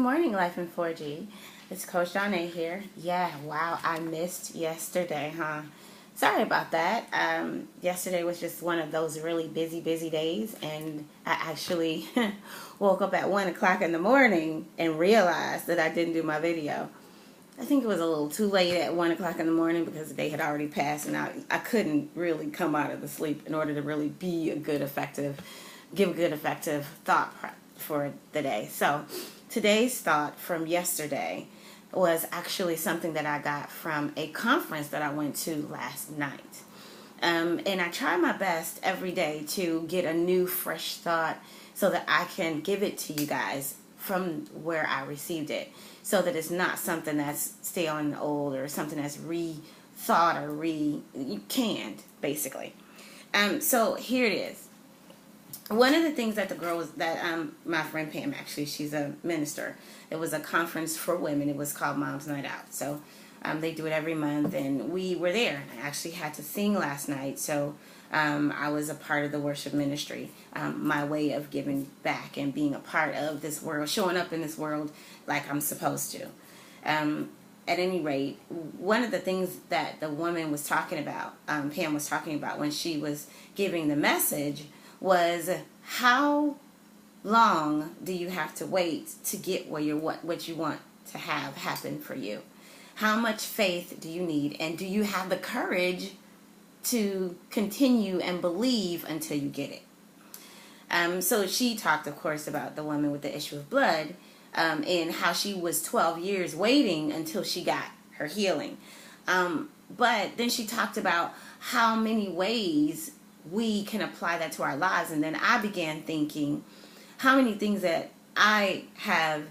morning, Life in 4G. It's Coach Donna here. Yeah, wow, I missed yesterday, huh? Sorry about that. Yesterday was just one of those really busy days, and I actually woke up at 1 o'clock in the morning and realized that I didn't do my video. I think it was a little too late at 1 o'clock in the morning because the day had already passed, and I couldn't really come out of the sleep in order to really be give a good, effective thought for the day. So today's thought from yesterday was actually something that I got from a conference that I went to last night. And I try my best every day to get a new, fresh thought so that I can give it to you guys from where I received it, so that it's not something that's stale and old or something that's rethought or you canned, basically. So here it is. One of the things that my friend Pam, actually, she's a minister. It was a conference for women. It was called Mom's Night Out. So they do it every month, and we were there. I actually had to sing last night, so I was a part of the worship ministry. My way of giving back and being a part of this world, showing up in this world like I'm supposed to. At any rate, one of the things that the woman was talking about, Pam was talking about when she was giving the message, was how long do you have to wait to get what you want to have happen for you? How much faith do you need, and do you have the courage to continue and believe until you get it? So she talked, of course, about the woman with the issue of blood, and how she was 12 years waiting until she got her healing. But then she talked about how many ways we can apply that to our lives. And then I began thinking how many things that I have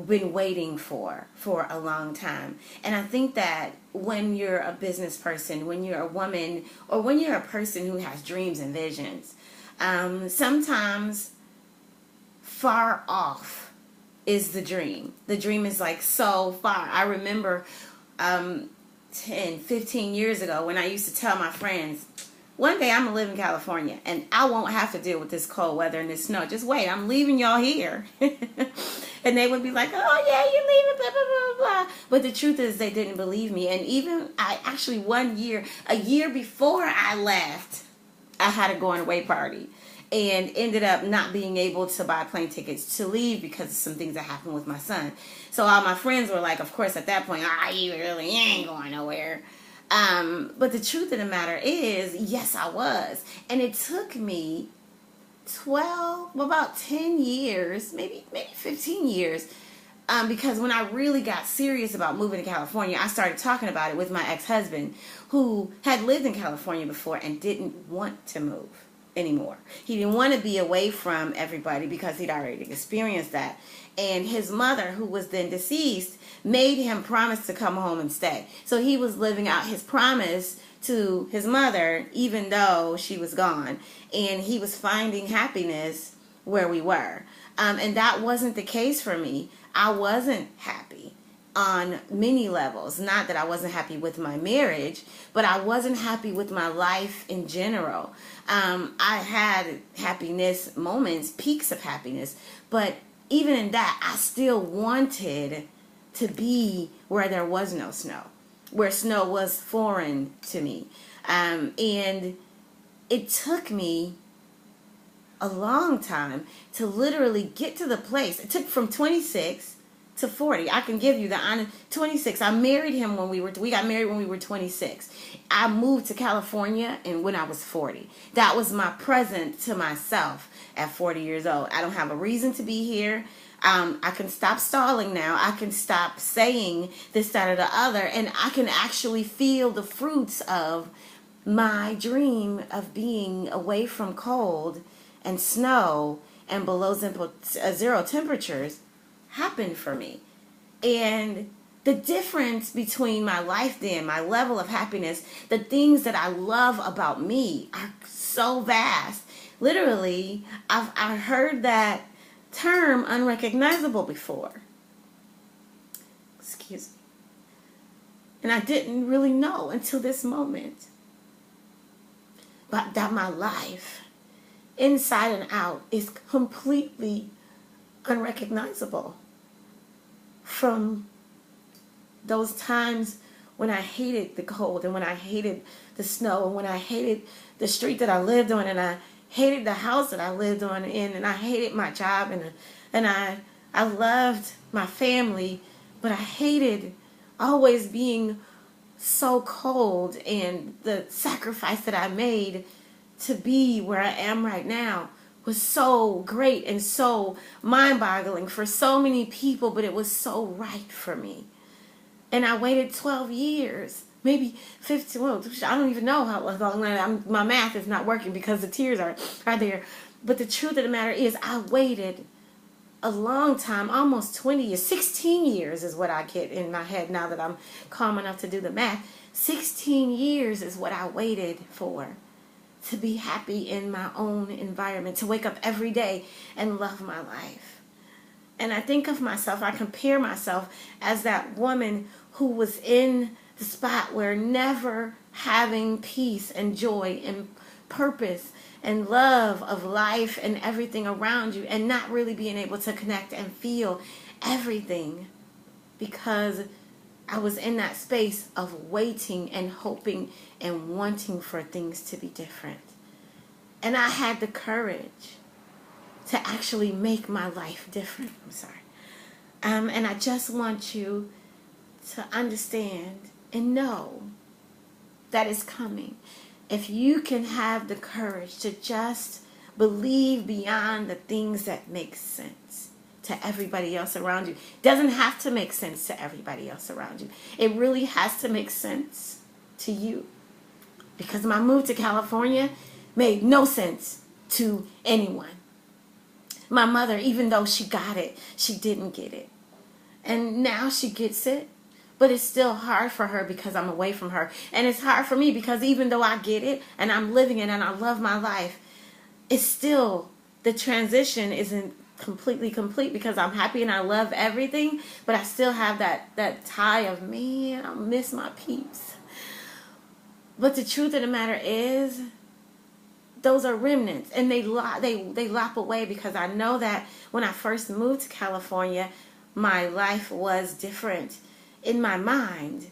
been waiting for a long time. And I think that when you're a business person, when you're a woman, or when you're a person who has dreams and visions, sometimes far off is the dream. The dream is like so far. I remember 10, 15 years ago when I used to tell my friends, one day I'm going to live in California and I won't have to deal with this cold weather and this snow. Just wait, I'm leaving y'all here. And they would be like, oh yeah, you're leaving, blah, blah, blah, blah. But the truth is they didn't believe me. And even a year before I left, I had a going away party and ended up not being able to buy plane tickets to leave because of some things that happened with my son. So all my friends were like, of course, at that point, you really ain't going nowhere. But the truth of the matter is, yes, I was. And it took me about 10 years, maybe 15 years, because when I really got serious about moving to California, I started talking about it with my ex-husband, who had lived in California before and didn't want to move anymore. He didn't want to be away from everybody because he'd already experienced that. And his mother, who was then deceased, made him promise to come home and stay. So he was living out his promise to his mother, even though she was gone. And he was finding happiness where we were. And that wasn't the case for me. I wasn't happy on many levels. Not that I wasn't happy with my marriage, but I wasn't happy with my life in general. I had happiness moments, peaks of happiness, but even in that, I still wanted to be where there was no snow, where snow was foreign to me. And it took me a long time to literally get to the place. It took from 26 to 40. I can give you the honest 26. I married him we got married when we were 26. I moved to California and when I was 40. That was my present to myself at 40 years old. I don't have a reason to be here. I can stop stalling now. I can stop saying this, that, or the other, and I can actually feel the fruits of my dream of being away from cold and snow and below zero temperatures happen for me. And the difference between my life then, my level of happiness, the things that I love about me are so vast. Literally, I've heard that term unrecognizable before. Excuse me. And I didn't really know until this moment. But that my life, inside and out, is completely unrecognizable. from those times when I hated the cold and when I hated the snow and when I hated the street that I lived on and I hated the house that I lived on in and I hated my job and I loved my family, but I hated always being so cold, and the sacrifice that I made to be where I am right now was so great and so mind-boggling for so many people, but it was so right for me. And I waited 12 years, maybe 15, well, I don't even know how long. My math is not working because the tears are there. But the truth of the matter is I waited a long time, almost 20 years, 16 years is what I get in my head now that I'm calm enough to do the math. 16 years is what I waited for, to be happy in my own environment, to wake up every day and love my life. And I think of myself, I compare myself as that woman who was in the spot where never having peace and joy and purpose and love of life and everything around you, and not really being able to connect and feel everything because I was in that space of waiting and hoping and wanting for things to be different. And I had the courage to actually make my life different. I'm sorry. And I just want you to understand and know that it's coming. If you can have the courage to just believe beyond the things that make sense to everybody else around you. Doesn't have to make sense to everybody else around you. It really has to make sense to you. Because my move to California made no sense to anyone. My mother, even though she got it, she didn't get it. And now she gets it. But it's still hard for her because I'm away from her. And it's hard for me because even though I get it and I'm living it and I love my life, it's still, the transition isn't completely complete because I'm happy and I love everything. But I still have that tie of, man, I miss my peeps. But the truth of the matter is, those are remnants, and they lop away because I know that when I first moved to California, my life was different in my mind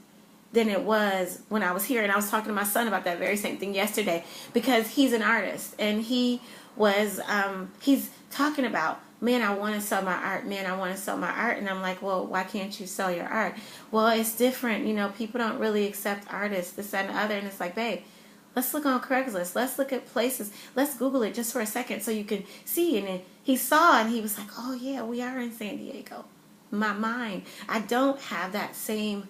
than it was when I was here. And I was talking to my son about that very same thing yesterday because he's an artist, and he's talking about, man, I want to sell my art. Man, I want to sell my art. And I'm like, well, why can't you sell your art? Well, it's different. You know, people don't really accept artists, this, that, and the other. And it's like, babe, let's look on Craigslist. Let's look at places. Let's Google it just for a second so you can see. And then he saw, and he was like, oh, yeah, we are in San Diego. My mind. I don't have that same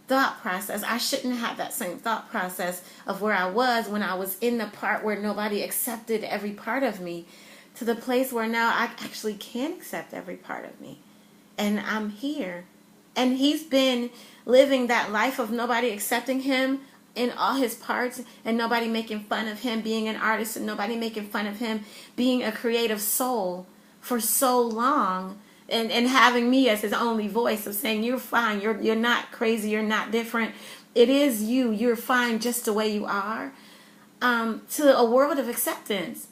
thought process. I shouldn't have that same thought process of where I was when I was in the part where nobody accepted every part of me, to the place where now I actually can accept every part of me. And I'm here. And he's been living that life of nobody accepting him in all his parts, and nobody making fun of him being an artist, and nobody making fun of him being a creative soul for so long, and having me as his only voice of saying, you're fine, you're not crazy, you're not different, it is you, you're fine just the way you are, to a world of acceptance.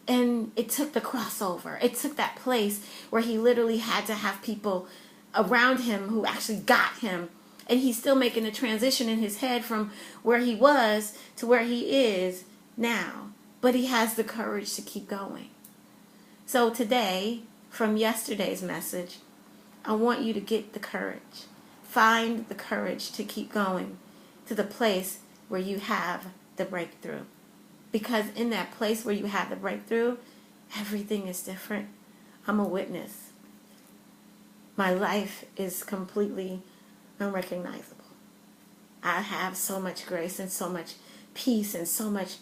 And it took the crossover. It took that place where he literally had to have people around him who actually got him. And he's still making the transition in his head from where he was to where he is now. But he has the courage to keep going. So today, from yesterday's message, I want you to get the courage. Find the courage to keep going to the place where you have the breakthrough. Because in that place where you have the breakthrough, everything is different. I'm a witness. My life is completely unrecognizable. I have so much grace and so much peace and so much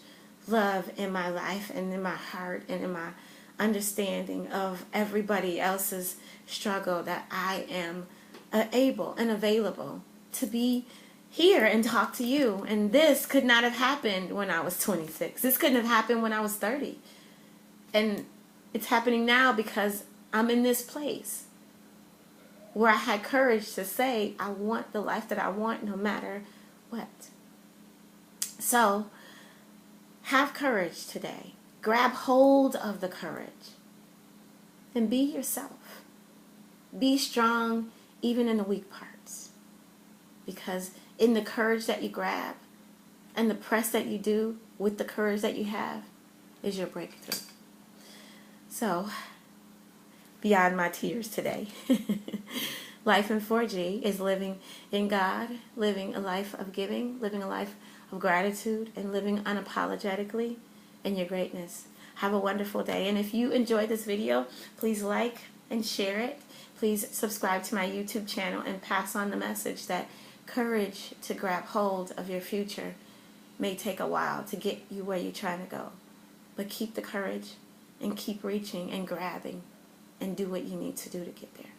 love in my life and in my heart and in my understanding of everybody else's struggle, that I am able and available to be here and talk to you. And this could not have happened when I was 26. This couldn't have happened when I was 30. And it's happening now because I'm in this place where I had courage to say, I want the life that I want no matter what. So, have courage today. Grab hold of the courage. And be yourself. Be strong even in the weak parts. Because in the courage that you grab and the press that you do with the courage that you have is your breakthrough. So, beyond my tears today, life in 4G is living in God, living a life of giving, living a life of gratitude, and living unapologetically in your greatness. Have a wonderful day. And if you enjoyed this video, please like and share it. Please subscribe to my YouTube channel and pass on the message that courage to grab hold of your future may take a while to get you where you're trying to go. But keep the courage and keep reaching and grabbing and do what you need to do to get there.